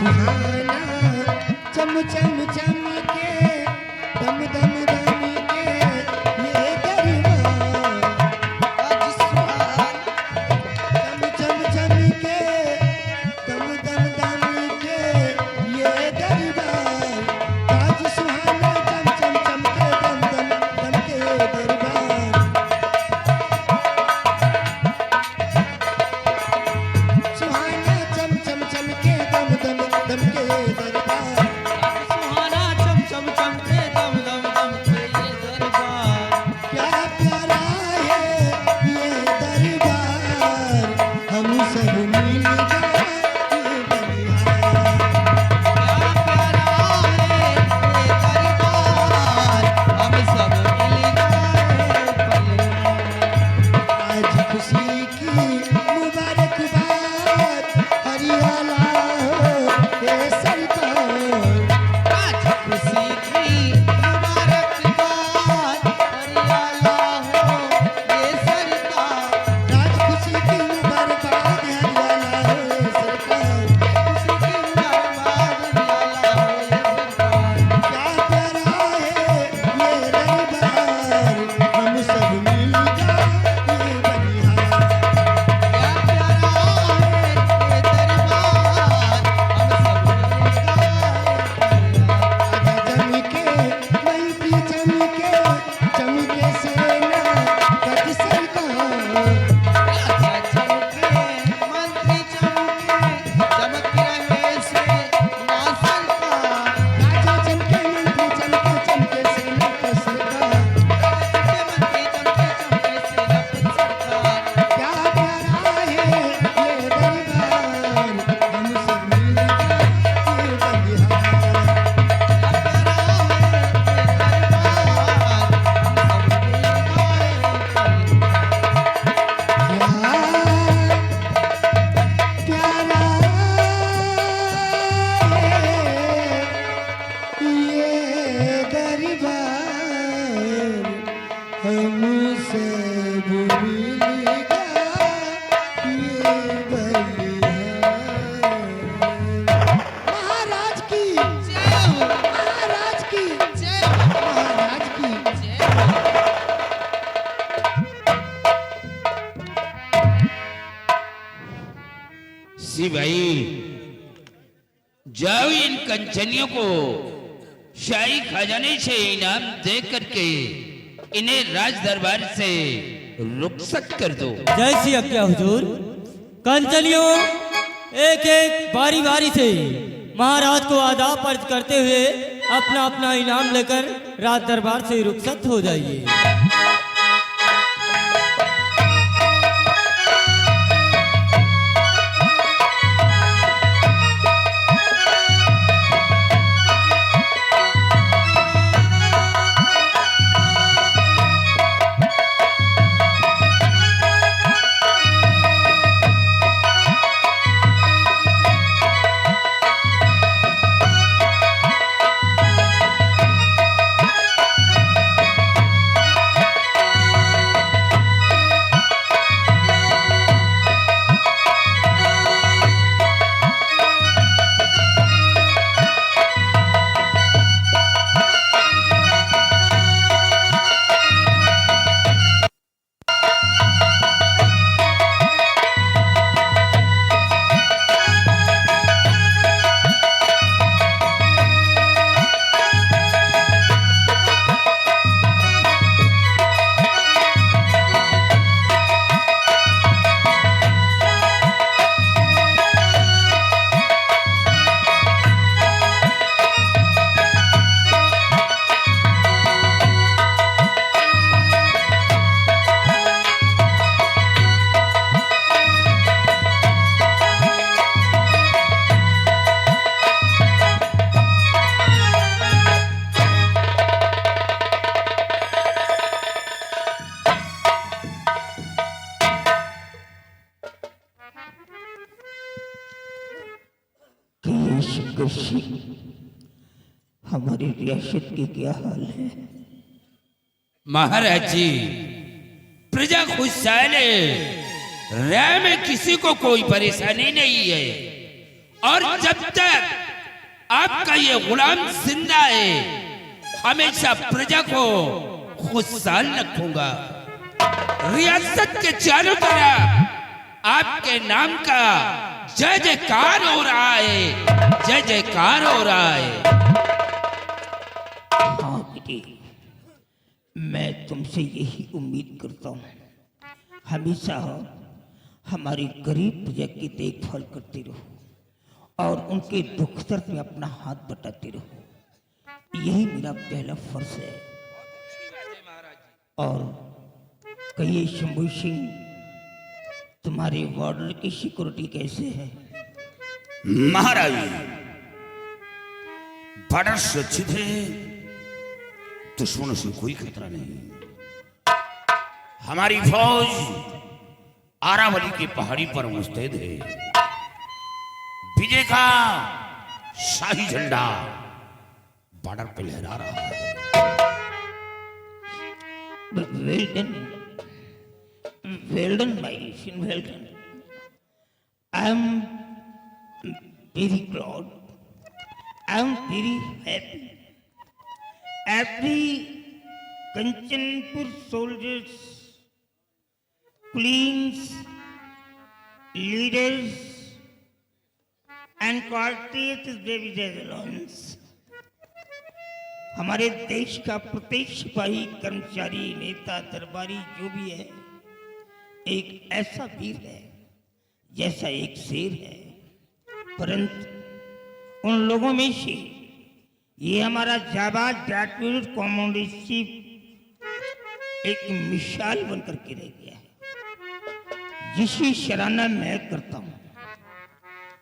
सुहाना चम चम चम के दम दम दम के ये दरबार आज सुहाना चम चम चम के दम दम दम के ये दरबार आज सुहाना चम चम चम के दम दम दम के दरबार सुहाना चम चम चम के दम दम दम के दरबार सुहाना चम चम चम के दम दम दम के ये दरबार क्या प्यारा है ये दरबार हम सब मिल गए ये बलिहार क्या प्यारा है ये दरबार हम सब मिल गए बलिहार आज खुशी की मुबारकबाद हरियाला हो ये सरकार आज खुशी की मुबारकबाद हरियाला हो ये सरकार आज खुशी की मुबारकबाद हरियाला हो ये सरकार खुशी की मुबारकबाद हरियाला हो ये सरकार क्या प्यारा है ये दरबार हम सब मिल गए ये बलिहार क्या प्यारा है ये दरबार हम सब मिल गए चमके महफिल चमके चमके सेना कट सरकार राजा चमके मंत्री चमके चमक रहे से ना सरकार राजा चमके मंत्री चमके चमके सेना कट सरकार चमके मंत्री चमके से ना सरकार क्या प्यारा है ये दरबार हम सब मिल गए ये बलिहार प्यारा ये दरबार हम सब मिल गए ये बलिहार महाराज की महाराज की महाराज की सी भाई जाओ इन कंचनियों को शाही खजाने से इनाम दे करके इन्हें राज दरबार से रुखसत कर दो। जय श्री अज्ञा हुजूर। कंचलियों एक एक बारी बारी से महाराज को आदाब अर्ज करते हुए अपना अपना इनाम लेकर राज दरबार से रुखसत हो जाइए। हमारी रियासत की क्या हाल है? महाराज जी, प्रजा खुशहाल है, राय में किसी को कोई परेशानी नहीं है। और जब तक आपका ये गुलाम जिंदा है हमेशा प्रजा को खुशहाल रखूंगा। रियासत के चारों तरफ आपके नाम का जय जयकार हो रहा है, जय जयकार हो रहा है। हाँ बेटी, मैं तुमसे यही उम्मीद करता हूँ, हमेशा हमारी गरीब प्रजा की देखभाल करते रहो और उनके दुख दर्द में अपना हाथ बटाते रहो। यही मेरा पहला फर्ज है। और कहिए शंभू सिंह, तुम्हारे बॉर्डर की सिक्योरिटी कैसे है? महाराज बड़ा सुरक्षित है, दुश्मनों से कोई खतरा नहीं। हमारी फौज आरावली की पहाड़ी पर मुस्तैद है। विजय का शाही झंडा बॉर्डर पर लहरा रहा है। Well done, my son, well done. I am very proud. I am very happy. Every Kanchanpur soldiers, queens, leaders, and quarters baby alliance. हमारे देश का प्रत्येक सिपाही, कर्मचारी, नेता, दरबारी जो भी है, एक ऐसा वीर है जैसा एक शेर है। परंतु उन लोगों में से ये हमारा जाबाज ग्रेजुएट कमांडेंट एक मिसाल बनकर के रह गया है, जिसकी सराहना मैं करता हूँ।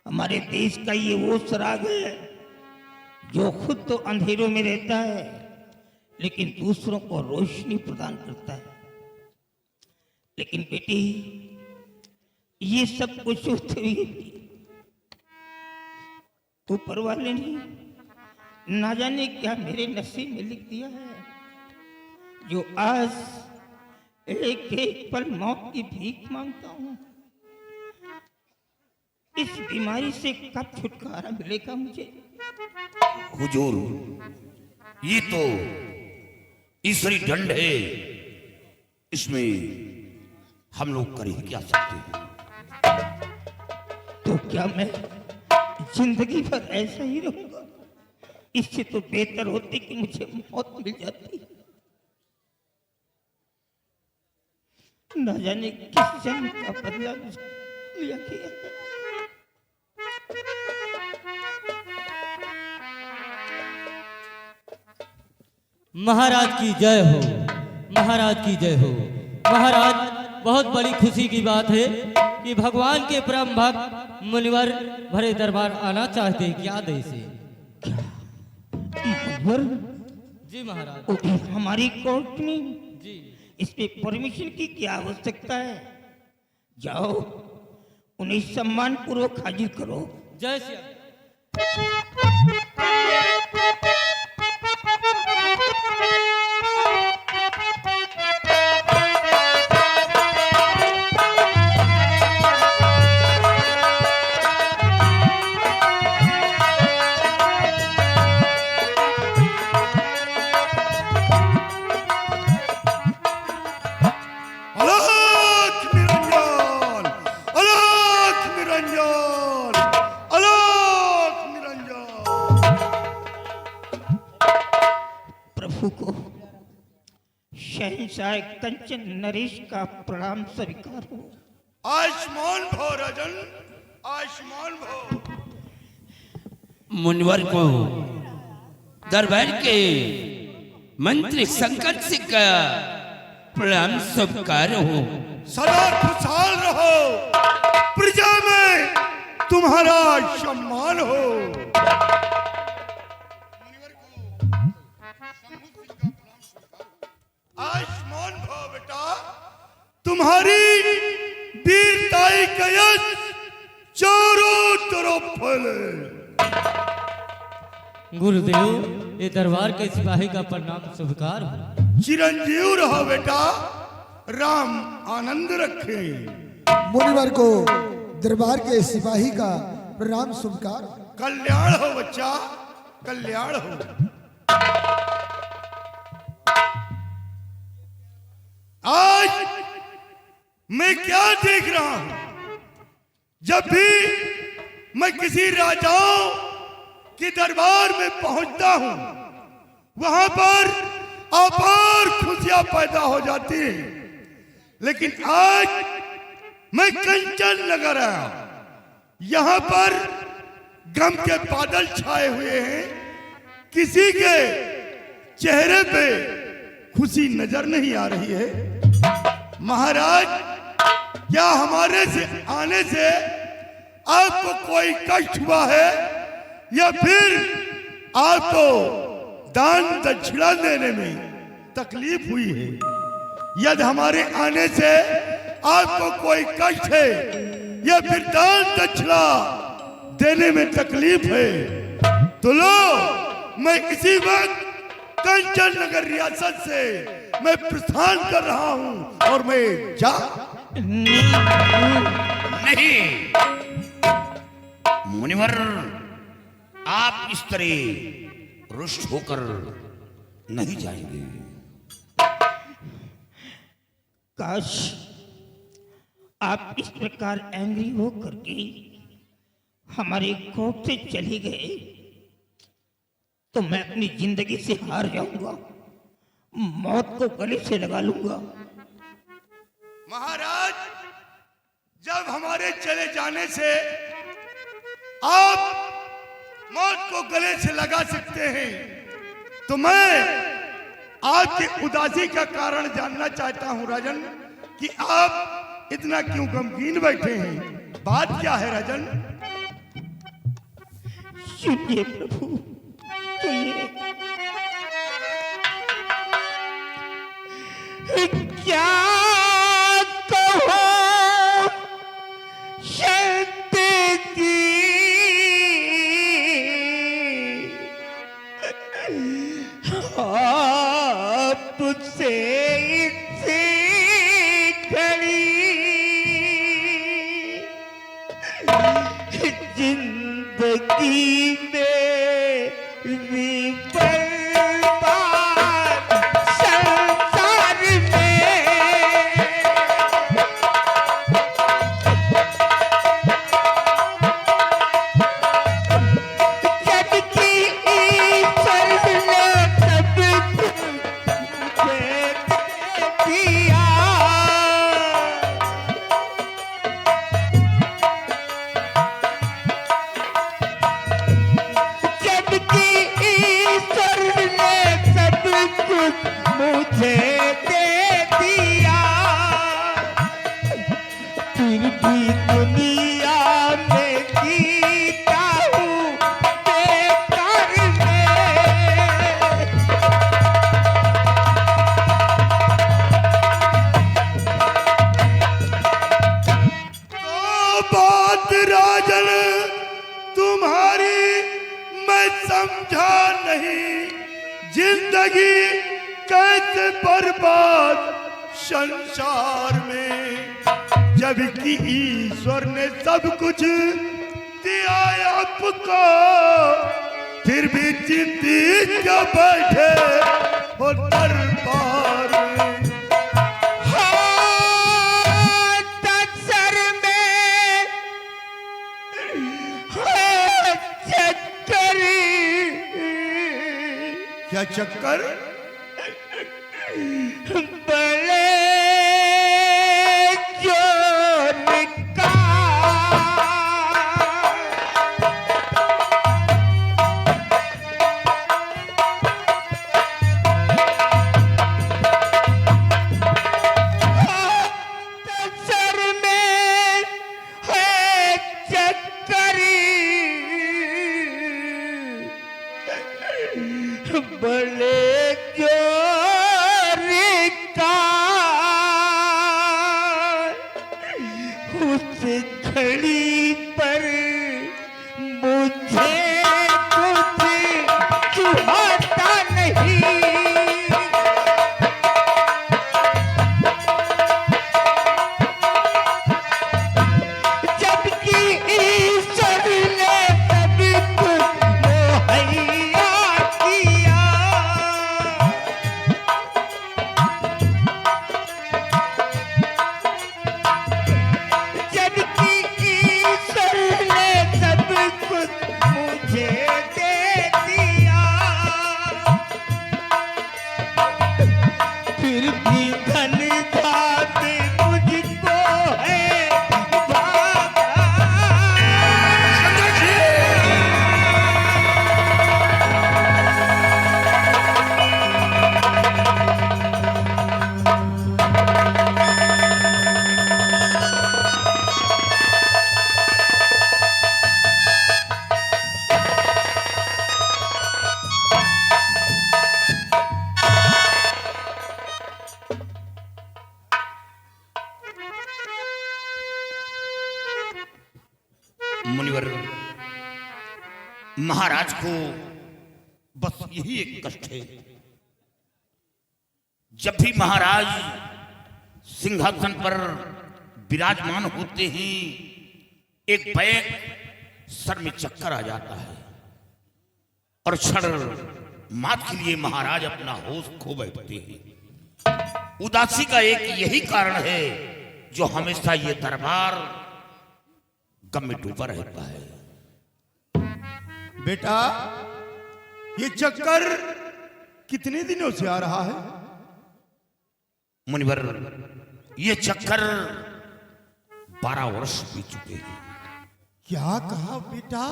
हमारे देश का ये वो चिराग है जो खुद तो अंधेरों में रहता है लेकिन दूसरों को रोशनी प्रदान करता है। लेकिन बेटी, ये सब कुछ होते हुए ऊपर वाले ने ना जाने क्या मेरे नसीब में लिख दिया है, जो आज एक एक पल मौत की भीख मांगता हूँ। इस बीमारी से कब छुटकारा मिलेगा मुझे? हुजूर, ये तो ईश्वरी दंड है, इसमें हम लोग कर ही क्या सकते हैं। तो क्या मैं जिंदगी भर ऐसा ही रहूंगा? इससे तो बेहतर होती कि मुझे मौत मिल जाती। न जाने किस जन्म का बदला मुझे लिया गया है। महाराज की जय हो, महाराज की जय हो। महाराज, बहुत बड़ी खुशी की बात है कि भगवान के परम भक्त मुनिवर भरे दरबार आना चाहते हैं। क्या देश है? जी महाराज। हमारी कोर्ट में जी इस पे परमिशन की क्या आवश्यकता है? जाओ, उन्हें सम्मान पूर्वक हाजिर करो। जय श्री शहंशाह कंचन नरेश का प्रणाम स्वीकार हो। आयुष्मान भव राजन, आयुष्मान भव। मुनिवर को दरबार के मंत्री संकट सिंह का प्रणाम स्वीकार हो। सदा खुशहाल रहो, प्रजा में तुम्हारा सम्मान हो। आयुष्मान भव बेटा, तुम्हारी वीरताई का यश चारों तरफ फैले। गुरुदेव, ये दरबार के सिपाही का प्रणाम स्वीकार हो। चिरंजीव रहो बेटा, राम आनंद रखे। मुनिवर को दरबार के सिपाही का राम शुभकार। कल्याण हो बच्चा, कल्याण हो। आज मैं क्या देख रहा हूं, जब भी मैं किसी राजाओं के दरबार में पहुंचता हूं, वहां पर अपार खुशियां पैदा हो जाती हैं। लेकिन आज मैं कंचन नगर आया, यहां पर गम के बादल छाए हुए हैं, किसी के चेहरे पे खुशी नजर नहीं आ रही है। महाराज, क्या हमारे से आने से आपको कोई कष्ट हुआ है, या फिर आपको दान दक्षिणा देने में तकलीफ हुई है? यदि हमारे आने से आपको कोई कष्ट है या फिर दान दक्षिणा देने में तकलीफ है, तो लो, मैं इसी वक्त कंचन नगर रियासत से मैं प्रस्थान कर रहा हूं और मैं जा नहीं मुनिवर, आप इस तरह रुष्ट होकर नहीं जाएंगे। काश आप इस प्रकार एंग्री हो करके हमारे कोर्ट से चले गए तो मैं अपनी जिंदगी से हार जाऊंगा, मौत को गले से लगा लूंगा। महाराज, जब हमारे चले जाने से आप मौत को गले से लगा सकते हैं, तो मैं आपकी उदासी का कारण जानना चाहता हूं राजन, कि आप इतना क्यों गमगीन बैठे हैं? बात क्या है राजन? सुनिए प्रभु, सुनिए। क्या कहो शब्द की, आपसे इसी घड़ी जिंदगी में विफल बात संसार में, जबकि ईश्वर ने सब कुछ मुझे दिया। जबकि ईश्वर ने सब कुछ मुझे दे दिया, फिर भी दुनिया में जीता हूँ बेकार में। तो बात राजन तुम्हारी मैं समझा नहीं, जिंदगी कैसे बर्बाद संसार में, जबकि ईश्वर ने सब कुछ दिया आपको, फिर भी चिंतित क्या बैठे हो दरबार में। हाँ, तत्सर में है चक्कर, क्या चक्कर? बड़े जोर का सर में है चक्कर, बड़े जोर मुनिवर, महाराज को बस यही एक कष्ट है, जब भी महाराज सिंहासन पर विराजमान होते हैं एक बैग सर में चक्कर आ जाता है और क्षण मात्र के लिए महाराज अपना होश खो बैठते हैं। उदासी का एक यही कारण है जो हमेशा ये दरबार गम में डूबा रहता है। बेटा, ये चक्कर कितने दिनों से आ रहा है? मुनिवर, ये चक्कर 12 वर्ष बीत चुके हैं। क्या कहा बेटा?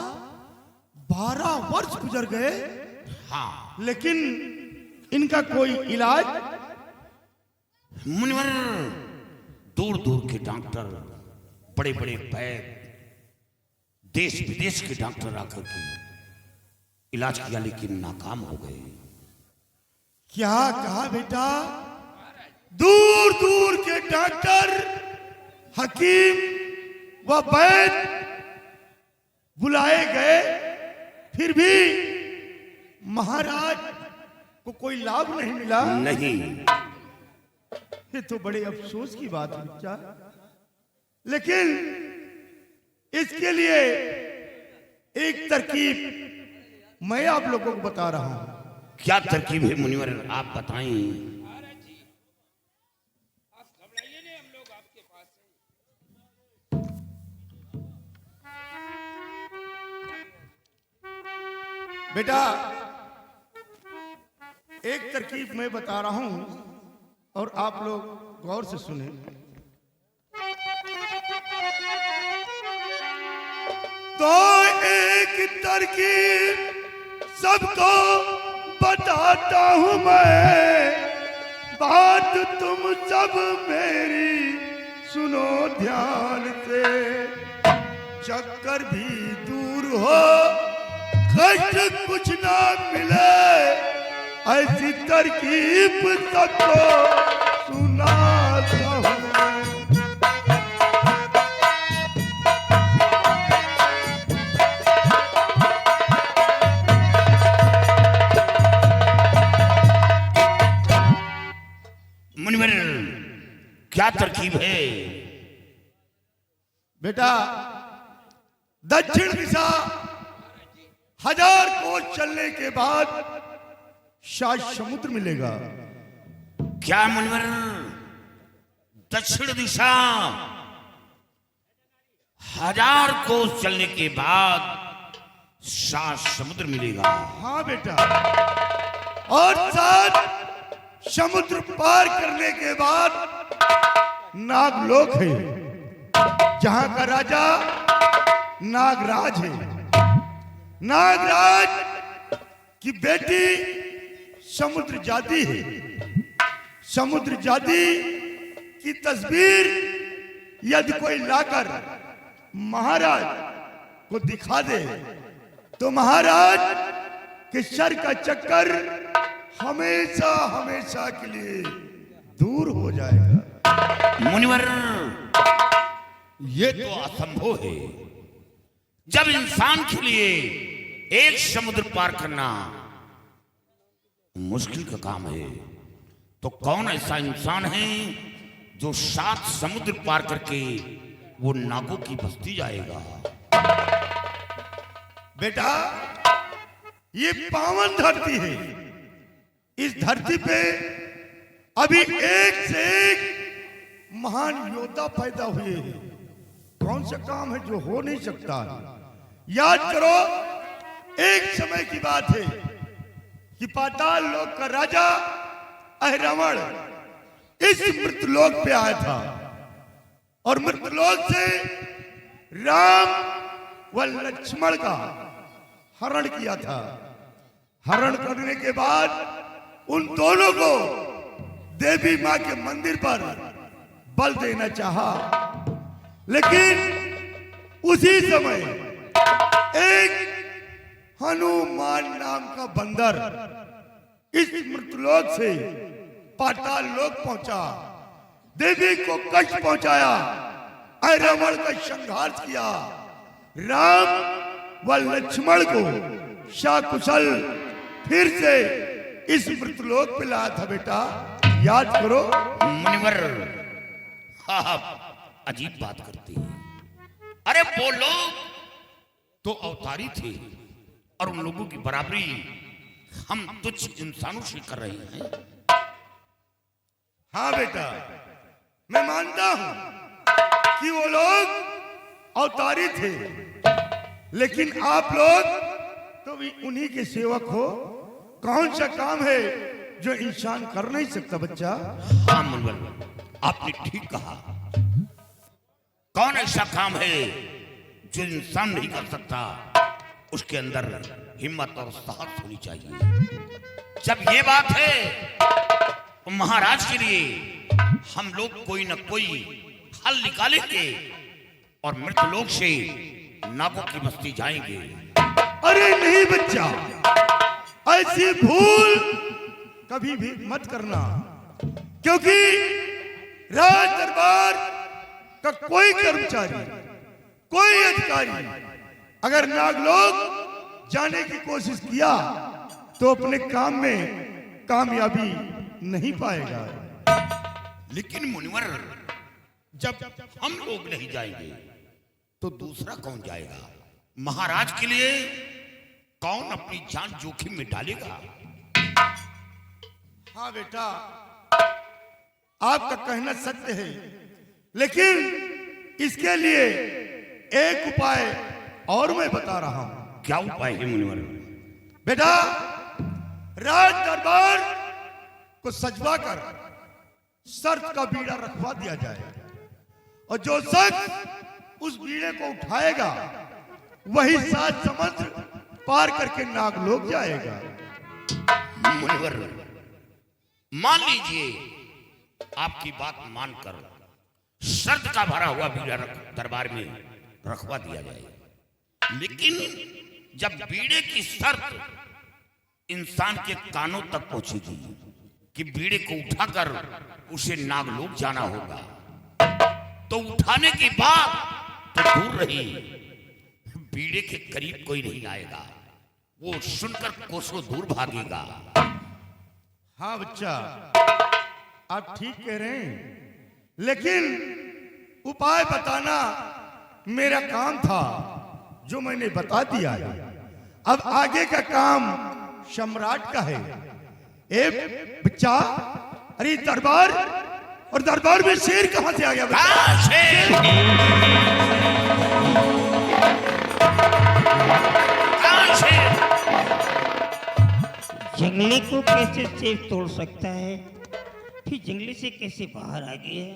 12 वर्ष गुजर गए? हाँ लेकिन इनका कोई इलाज? मुनिवर, दूर दूर के डॉक्टर, बड़े बड़े वैद्य, देश विदेश के डॉक्टर आकर के इलाज किया लेकिन नाकाम हो गए। क्या कहा बेटा? दूर दूर के डॉक्टर, हकीम व वैद्य बुलाए गए, फिर भी महाराज को कोई लाभ नहीं मिला? नहीं। ये तो बड़े अफसोस की बात है बच्चा, लेकिन इसके लिए एक तरकीब मैं आप लोगों को बता रहा हूं। क्या तरकीब है मुनिवर, आप बताएं। बेटा, एक तरकीब मैं बता रहा हूं और आप लोग गौर से सुने। तो एक तरकीब सबको बताता हूं मैं, बात तुम सब मेरी सुनो ध्यान से। चक्कर भी दूर हो, कष्ट कुछ ना मिले, ऐसी तरकीब सबको सुनाता हूं। मुनिवर, क्या तरकीब है? बेटा, दक्षिण दिशा 1000 कोस चलने के बाद शायद समुद्र मिलेगा। क्या मुनिवर, दक्षिण दिशा 1000 कोस चलने के बाद सात समुद्र मिलेगा? हाँ बेटा, और सात समुद्र पार करने के बाद नागलोक है, जहां का राजा नागराज है। नागराज की बेटी समुद्र जादी है। समुद्र जादी की तस्वीर यदि कोई लाकर महाराज को दिखा दे तो महाराज के सर का चक्कर हमेशा हमेशा के लिए दूर हो जाएगा। मुनिवर, ये तो असंभव है। जब इंसान के लिए एक समुद्र पार करना मुश्किल का काम है, तो कौन ऐसा इंसान है जो 7 समुद्र पार करके वो नागों की बस्ती जाएगा? बेटा, ये पावन धरती है। इस धरती पे अभी एक से एक महान योद्धा पैदा हुए हैं। कौन सा काम है जो हो नहीं सकता? याद करो, एक समय की बात है कि पाताल लोक का राजा अहिरावण इस मृतलोक पे आया था और मृतलोक से राम व लक्ष्मण का हरण किया था। हरण करने के बाद उन दोनों को देवी मां के मंदिर पर बल देना चाहा, लेकिन उसी समय एक हनुमान नाम का बंदर इस मृतलोक से पाताल लोक पहुंचा, देवी को कष्ट पहुंचाया, रावण का संहार किया। राम व लक्ष्मण को सकुशल फिर से इस मृतलोक पे लाया था बेटा, याद करो। मुनिवर, आप अजीब बात करते हैं। अरे वो लोग तो अवतारी थे और उन लोगों की बराबरी हम तुच्छ इंसानों से कर रहे हैं। हाँ बेटा, मैं मानता हूं कि वो लोग अवतारी थे, लेकिन आप लोग तो भी उन्हीं के सेवक हो। कौन सा काम है जो इंसान कर नहीं सकता बच्चा? हाँ मुनिवर, आपने ठीक कहा। कौन ऐसा काम है जो इंसान नहीं कर सकता? उसके अंदर हिम्मत और साहस होनी चाहिए। जब ये बात है तो महाराज के लिए हम लोग कोई न कोई हल निकालेंगे और मृतलोक से नागों की बस्ती जाएंगे। अरे नहीं बच्चा, ऐसी भूल कभी भी मत करना, क्योंकि राज दरबार का कोई कर्मचारी, कोई अधिकारी अगर नागलोक जाने की कोशिश किया तो अपने काम में कामयाबी नहीं पाएगा। लेकिन मुनिवर, जब हम लोग नहीं जाएंगे तो दूसरा कौन जाएगा? महाराज के लिए कौन अपनी जान जोखिम में डालेगा? हाँ बेटा, आपका कहना सत्य है, लेकिन इसके लिए एक उपाय और मैं बता रहा हूं। क्या उपाय है मुनिवर? बेटा, राज दरबार को सजवा कर शर्त का बीड़ा रखवा दिया जाए, और जो शख्स उस बीड़े को उठाएगा वही 7 समुद्र पार करके नागलोक जाएगा। मुनिवर, मान लीजिए आपकी बात मानकर शर्त का भरा हुआ बीड़ा दरबार में रखवा दिया जाए, लेकिन जब बीड़े की शर्त इंसान के कानों तक पहुंचेगी कि बीड़े को उठाकर उसे नागलोक जाना होगा, तो उठाने की बात तो दूर रही, बीड़े के करीब कोई नहीं आएगा, वो सुनकर कोसों दूर भागेगा। हाँ बच्चा, आप ठीक कह रहे हैं, लेकिन उपाय बताना मेरा काम था जो मैंने बता दिया है। अब आगे का काम सम्राट का है। ए बच्चा, अरे दरबार, और दरबार में शेर कहां से आ गया बच्चा? कहाँ शेर? कहाँ शेर? जंगली को कैसे शेर तोड़ सकता है, फिर जंगली से कैसे बाहर आ गया?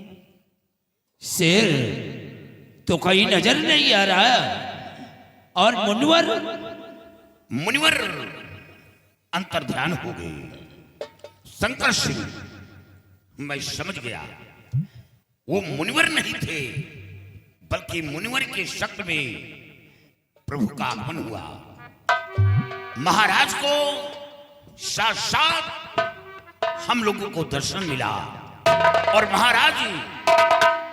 शेर तो कहीं नजर नहीं आ रहा। और मुनिवर, मुनिवर अंतर ध्यान हो गए। शंकर सिंह, मैं समझ गया, वो मुनिवर नहीं थे, बल्कि मुनिवर के शक्ल में प्रभु का आगमन हुआ। महाराज को साक्षात हम लोगों को दर्शन मिला और महाराज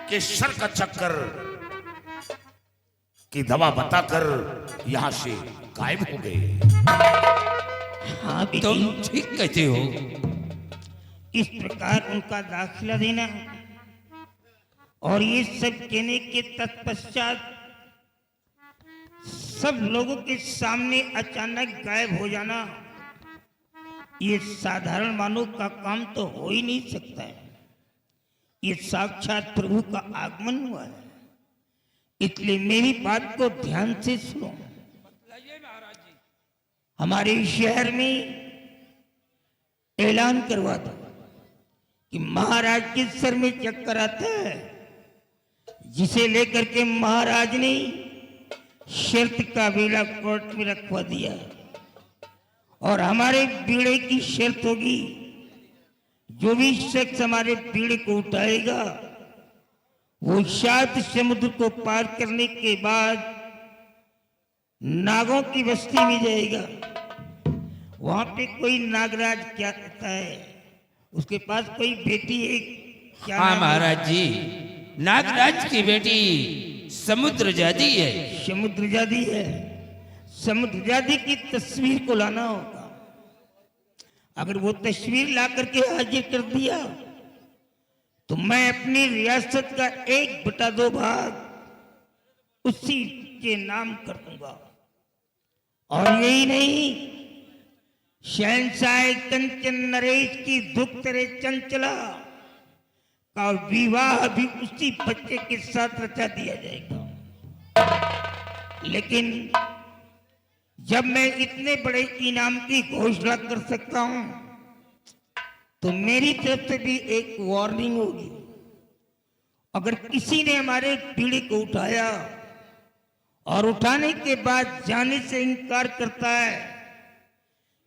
के सर का चक्कर की दवा बताकर यहां से गायब हो गए। हाँ तुम ठीक कहते हो। इस प्रकार उनका दाखिला देना और ये सब कहने के तत्पश्चात सब लोगों के सामने अचानक गायब हो जाना, ये साधारण मानव का काम तो हो ही नहीं सकता है। ये साक्षात प्रभु का आगमन हुआ है, इसलिए मेरी बात को ध्यान से सुनो। हमारे शहर में ऐलान करवा दो कि महाराज के सर में चक्कर आता है, जिसे लेकर के महाराज ने शर्त का बीड़ा कोर्ट में रखवा दिया, और हमारे बीड़े की शर्त होगी, जो भी शख्स हमारे बीड़े को उठाएगा वो 7 समुद्र को पार करने के बाद नागों की बस्ती में जाएगा। वहां पे कोई नागराज क्या कहता है, उसके पास कोई बेटी है क्या? हाँ महाराज जी, नागराज की बेटी समुद्र जादी है। समुद्र जादी है। समुद्र जादी की तस्वीर को लाना होगा। अगर वो तस्वीर ला करके हाजिर कर दिया तो मैं अपनी रियासत का 1/2 भाग उसी के नाम कर दूंगा। और यही नहीं, शहंशाह कंचन नरेश की धुकतरे चंचला का विवाह भी उसी बच्चे के साथ रचा दिया जाएगा। लेकिन जब मैं इतने बड़े इनाम की घोषणा कर सकता हूं तो मेरी तरफ से भी एक वार्निंग होगी। अगर किसी ने हमारे पीढ़ी को उठाया और उठाने के बाद जाने से इनकार करता है,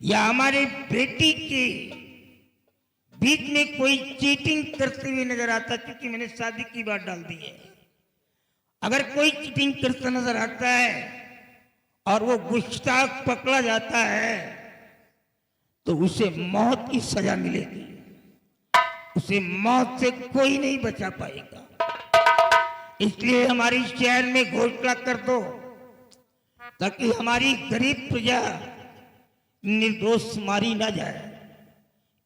या हमारे बेटी के बीच में कोई चीटिंग करते हुए नजर आता, क्योंकि मैंने शादी की बात डाल दी है, अगर कोई चीटिंग करता नजर आता है और वो गुस्ताख पकड़ा जाता है तो उसे मौत की सजा मिलेगी। उसे मौत से कोई नहीं बचा पाएगा। इसलिए हमारी शहर में घोषणा कर दो ताकि हमारी गरीब प्रजा निर्दोष मारी ना जाए।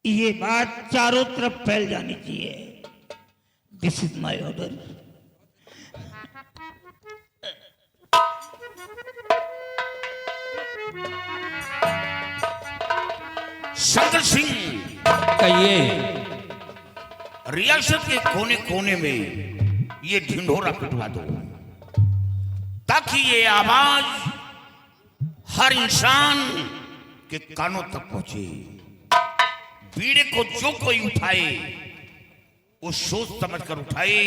ये बात चारों तरफ फैल जानी चाहिए। This is my order. Shankar Singh का ये रियासत के कोने कोने में ये ढिंढोरा पिटवा दो ताकि ये आवाज हर इंसान के कानों तक पहुंचे। बीड़े को जो कोई उठाए वो सोच समझकर उठाए,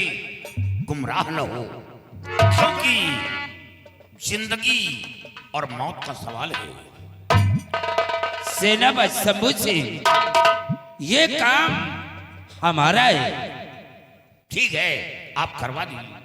गुमराह न हो, क्योंकि जिंदगी और मौत का सवाल है। सेनापति शंभू सिंह, ये काम हमारा है। ठीक है, आप करवा दीजिए।